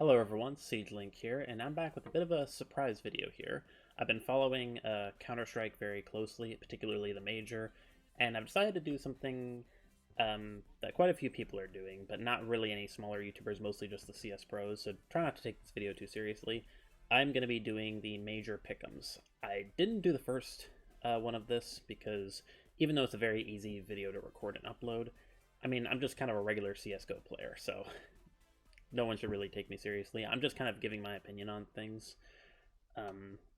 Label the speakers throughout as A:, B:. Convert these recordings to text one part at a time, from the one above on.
A: Hello everyone, SiegeLink here, and I'm back with a bit of a surprise video here. I've been following Counter-Strike very closely, particularly the Major, and I've decided to do something that quite a few people are doing, but not really any smaller YouTubers, mostly just the CS pros, so try not to take this video too seriously. I'm going to be doing the Major Pickems. I didn't do the first one of this because even though it's a very easy video to record and upload, I mean, I'm just kind of a regular CSGO player, so no one should really take me seriously. I'm just kind of giving my opinion on things.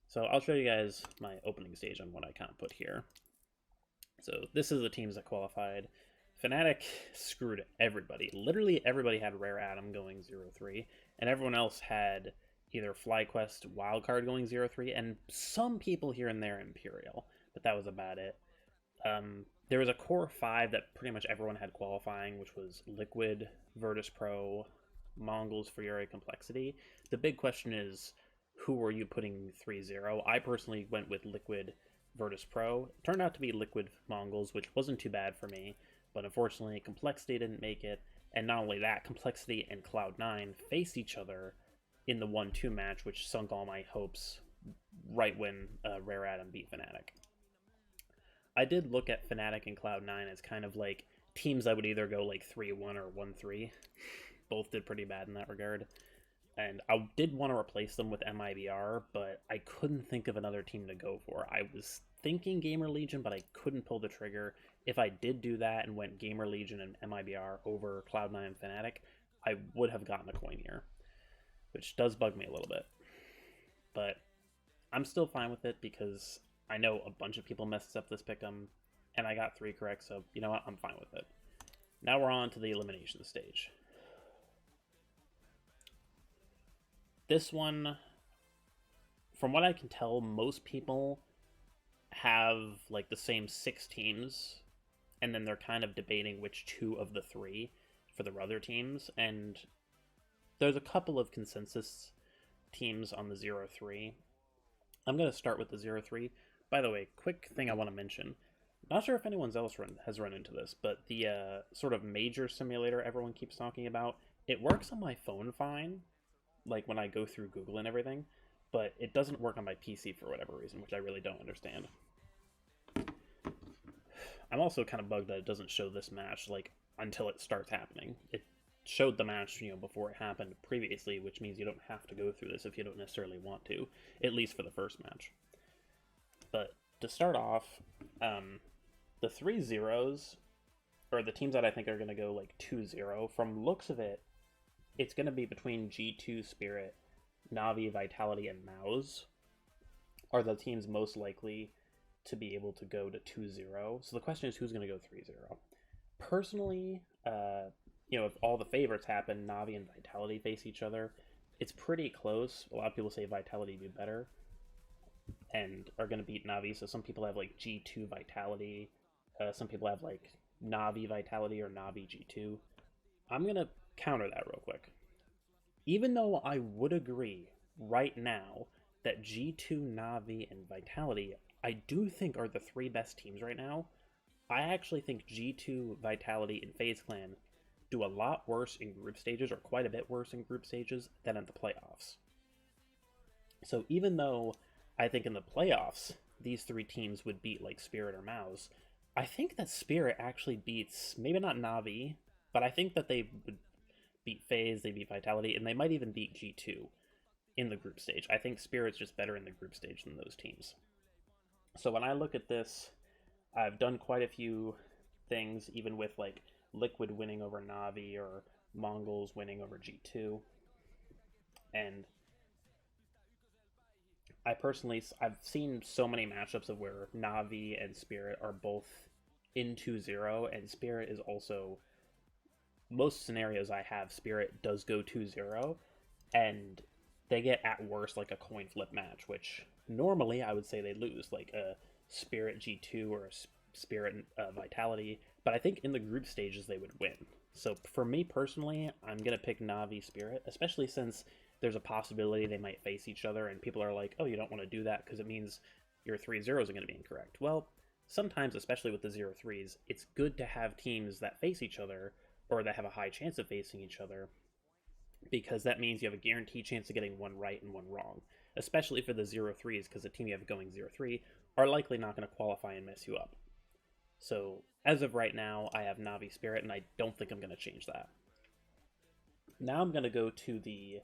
A: So I'll show you guys my opening stage on what I kind of put here. So this is the teams that qualified. Fnatic screwed everybody. Literally everybody had Rare Atom going 0-3, and everyone else had either FlyQuest Wildcard going 0-3, and some people here and there Imperial, but that was about it. There was a core 5 that pretty much everyone had qualifying, which was Liquid, Virtus Pro, Mongols, Fury, Complexity. The big question is, who are you putting 3-0? I personally went with Liquid, Virtus Pro. It turned out to be Liquid Mongols, which wasn't too bad for me, but unfortunately Complexity didn't make it, and not only that, Complexity and Cloud9 faced each other in the 1-2 match, which sunk all my hopes right when Rare Atom beat Fnatic. I did look at Fnatic and Cloud9 as kind of like teams that would either go like 3-1 or 1-3. Both did pretty bad in that regard. And I did want to replace them with MIBR, but I couldn't think of another team to go for. I was thinking Gamer Legion, but I couldn't pull the trigger. If I did do that and went Gamer Legion and MIBR over Cloud9 and Fnatic, I would have gotten a coin here, which does bug me a little bit. But I'm still fine with it because I know a bunch of people messed up this pick'em, and I got 3 correct, so you know what? I'm fine with it. Now we're on to the elimination stage. This one, from what I can tell, most people have like the same 6 teams, and then they're kind of debating which 2 of the 3 for the other teams, and there's a couple of consensus teams on the 0-3. I'm going to start with the 0-3. By the way, quick thing I want to mention. Not sure if anyone else has run into this, but the sort of major simulator everyone keeps talking about, it works on my phone fine, like when I go through Google and everything, but it doesn't work on my PC for whatever reason, which I really don't understand. I'm also kind of bugged that it doesn't show this match like until it starts happening. It showed the match, before it happened previously, which means you don't have to go through this if you don't necessarily want to, at least for the first match. But to start off, the 3 zeros, or the teams that I think are going to go like 2-0, from looks of it, it's going to be between G2, Spirit, Na'Vi, Vitality, and MOUZ are the teams most likely to be able to go to 2-0. So the question is, who's going to go 3-0? Personally, if all the favorites happen, Na'Vi and Vitality face each other, it's pretty close. A lot of people say Vitality do better and are going to beat Na'Vi. So some people have like G2 Vitality. Some people have like Na'Vi Vitality or Na'Vi G2. I'm going to counter that real quick. Even though I would agree right now that G2, Na'Vi, and Vitality, I do think are the 3 best teams right now, I actually think G2, Vitality, and FaZe Clan do a lot worse in group stages, or quite a bit worse in group stages, than in the playoffs. So even though I think in the playoffs, these 3 teams would beat like Spirit or MOUZ, I think that Spirit actually beats, maybe not Na'Vi, but I think that they would beat FaZe, they beat Vitality, and they might even beat G2 in the group stage. I think Spirit's just better in the group stage than those teams. So when I look at this, I've done quite a few things, even with like Liquid winning over Na'Vi or Mongols winning over G2. And I've seen so many matchups of where Na'Vi and Spirit are both in 2-0, and Spirit is also, most scenarios I have, Spirit does go 2-0, and they get at worst like a coin flip match, which normally I would say they lose, like a Spirit G2 or a Spirit Vitality, but I think in the group stages they would win. So for me personally, I'm going to pick Na'Vi Spirit, especially since there's a possibility they might face each other, and people are like, oh, you don't want to do that because it means your 3-0s are going to be incorrect. Well, sometimes, especially with the 0-3s, it's good to have teams that face each other, or that have a high chance of facing each other, because that means you have a guaranteed chance of getting one right and one wrong, especially for the 0-3s, because the team you have going 0-3 are likely not going to qualify and mess you up. So, as of right now, I have Navi Spirit, and I don't think I'm going to change that. Now I'm going to go to the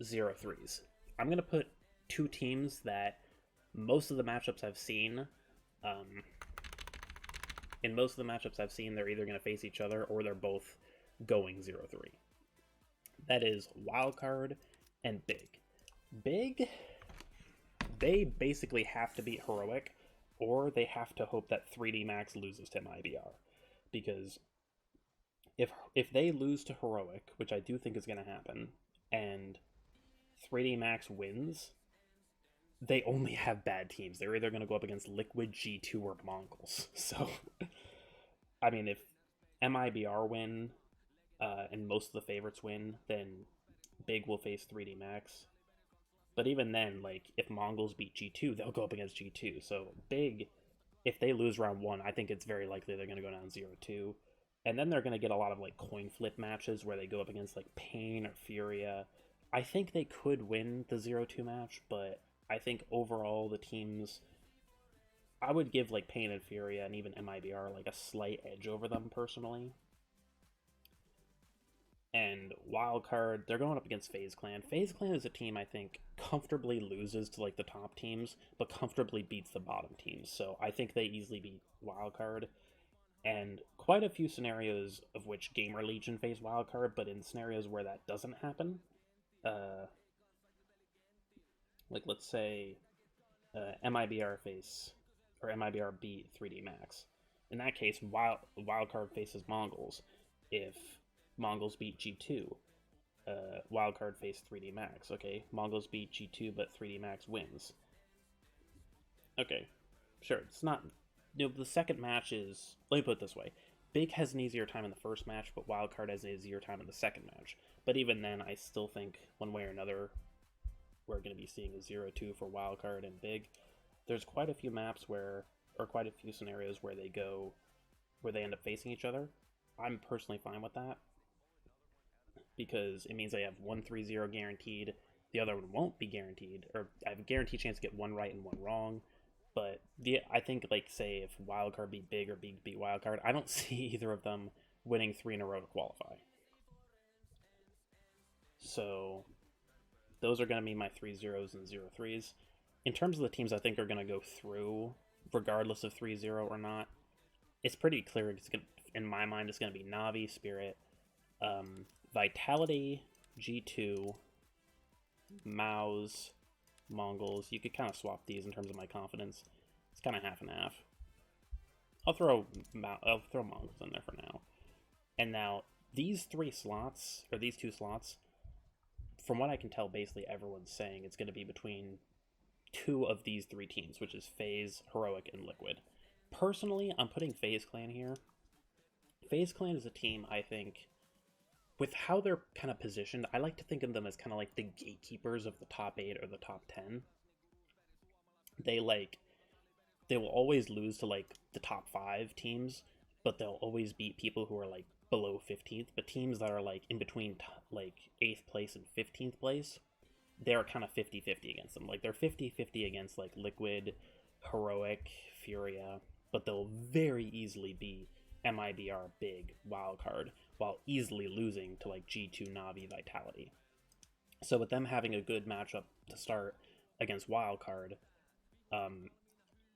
A: 0-3s. I'm going to put two teams that most of the matchups I've seen, um, in most of the matchups I've seen, they're either going to face each other or they're both going 0-3. That is Wildcard and Big. Big, they basically have to beat Heroic, or they have to hope that 3D Max loses to MIBR. Because if they lose to Heroic, which I do think is going to happen, and 3D Max wins, they only have bad teams. They're either going to go up against Liquid, G2, or Mongols. So, I mean, if MIBR win and most of the favorites win, then Big will face 3D Max. But even then, like, if Mongols beat G2, they'll go up against G2. So Big, if they lose round 1, I think it's very likely they're going to go down 0-2. And then they're going to get a lot of, like, coin flip matches where they go up against, like, Pain or Furia. I think they could win the 0-2 match, but I think overall the teams, I would give, like, Pain and Furia and even MIBR, like, a slight edge over them personally. And Wildcard, they're going up against FaZe Clan. FaZe Clan is a team I think comfortably loses to like the top teams, but comfortably beats the bottom teams. So I think they easily beat Wildcard. And quite a few scenarios of which Gamer Legion face Wildcard, but in scenarios where that doesn't happen, like let's say MIBR face or MIBR beat 3D Max. In that case, Wildcard faces Mongols. If Mongols beat G2, Wildcard face 3D Max. Okay, Mongols beat G2, but 3D Max wins. Okay, sure, it's not. You know, the second match is. Let me put it this way: Big has an easier time in the first match, but Wildcard has an easier time in the second match. But even then, I still think one way or another, we're going to be seeing a 0-2 for Wildcard and Big. There's quite a few maps where, or quite a few scenarios where they end up facing each other. I'm personally fine with that, because it means I have 1-3-0 guaranteed. The other one won't be guaranteed, or I have a guaranteed chance to get one right and one wrong. But I think, like, say if Wildcard beat Big or Big beat Wildcard, I don't see either of them winning 3 in a row to qualify. So those are going to be my 3-0s and 0-3s. In terms of the teams I think are going to go through, regardless of 3-0 or not, it's pretty clear. In my mind, it's going to be Navi, Spirit, Vitality, G2, Maus, Mongols. You could kind of swap these in terms of my confidence. It's kind of half and half. I'll throw Mongols in there for now. And now these 3 slots, or these 2 slots, from what I can tell, basically everyone's saying it's going to be between 2 of these 3 teams, which is FaZe, Heroic, and Liquid. Personally, I'm putting FaZe Clan here. FaZe Clan is a team, I think, with how they're kind of positioned, I like to think of them as kind of like the gatekeepers of the top 8 or the top 10. They will always lose to like the top 5 teams, but they'll always beat people who are like below 15th. But teams that are like in between like 8th place and 15th place, they're kind of 50-50 against them. Like they're 50-50 against like Liquid, Heroic, Furia, but they'll very easily beat MIBR, Big, Wildcard, while easily losing to like G2, Navi, Vitality. So with them having a good matchup to start against Wildcard,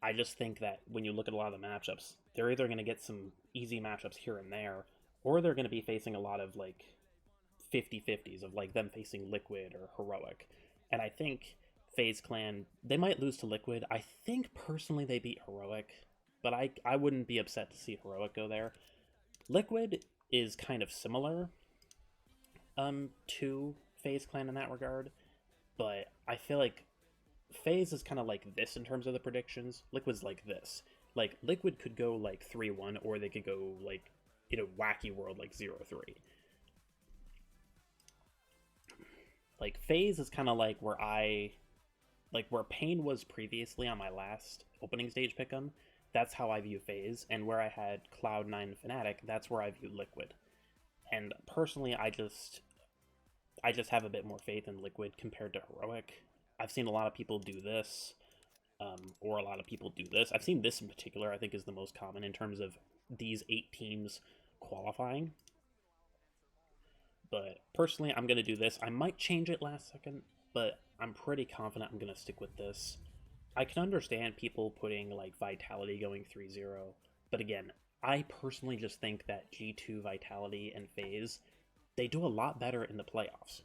A: I just think that when you look at a lot of the matchups, they're either going to get some easy matchups here and there, or they're going to be facing a lot of like 50-50s of like them facing Liquid or Heroic. And I think FaZe Clan, they might lose to Liquid. I think personally they beat Heroic, but I wouldn't be upset to see Heroic go there. Liquid is kind of similar to FaZe Clan in that regard, but I feel like FaZe is kind of like this in terms of the predictions. Liquid's like this. Like, Liquid could go like 3-1, or they could go like in a wacky world like 0-3. Like, FaZe is kind of like where where Pain was previously on my last opening stage pick'em. That's how I view FaZe, and where I had Cloud9 and Fnatic, that's where I view Liquid. And personally, I just have a bit more faith in Liquid compared to Heroic. I've seen a lot of people do this, or a lot of people do this. I've seen this in particular, I think, is the most common in terms of these 8 teams qualifying. But personally, I'm going to do this. I might change it last second, but I'm pretty confident I'm going to stick with this. I can understand people putting like Vitality going 3-0, but again, I personally just think that G2 Vitality and FaZe, they do a lot better in the playoffs.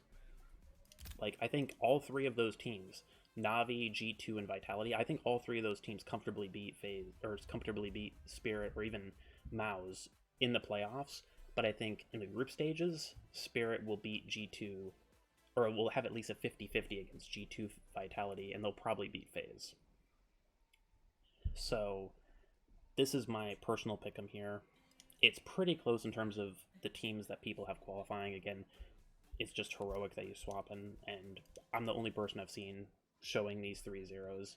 A: Like, I think all three of those teams, Navi, G2, and Vitality, I think all three of those teams comfortably beat FaZe, or comfortably beat Spirit, or even Mouse in the playoffs. But I think in the group stages, Spirit will beat G2, or will have at least a 50-50 against G2 Vitality, and they'll probably beat FaZe. So, this is my personal pick 'em here. It's pretty close in terms of the teams that people have qualifying. Again, it's just Heroic that you swap in, and I'm the only person I've seen showing these 3-0s.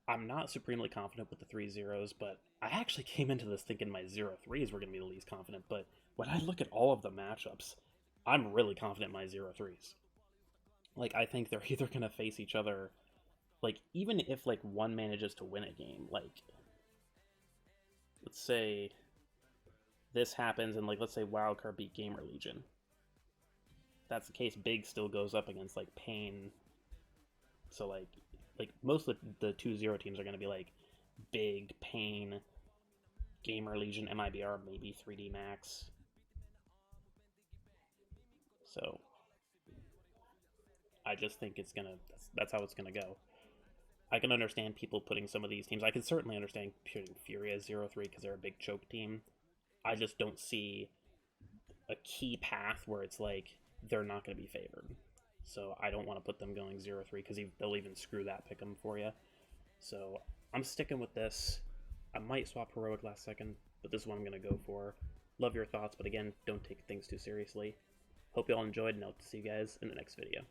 A: I'm not supremely confident with the 3-0s, but I actually came into this thinking my 0-3s were going to be the least confident, but when I look at all of the matchups, I'm really confident in my 0-3s. Like, I think they're either going to face each other, like, even if, like, one manages to win a game, like, let's say this happens and, like, let's say Wildcard beat Gamer Legion. If that's the case, Big still goes up against, like, Pain. So, like most of the 2-0 teams are going to be, like, Big, Pain, Gamer Legion, MIBR, maybe 3D Max. So, I just think it's gonna, that's how it's gonna go. I can understand people putting some of these teams. I can certainly understand putting Fury as 0-3 because they're a big choke team. I just don't see a key path where it's like they're not going to be favored. So I don't want to put them going 0-3 because they'll even screw that pick 'em for you. So I'm sticking with this. I might swap Heroic last second, but this is what I'm going to go for. Love your thoughts, but again, don't take things too seriously. Hope you all enjoyed, and I'll see you guys in the next video.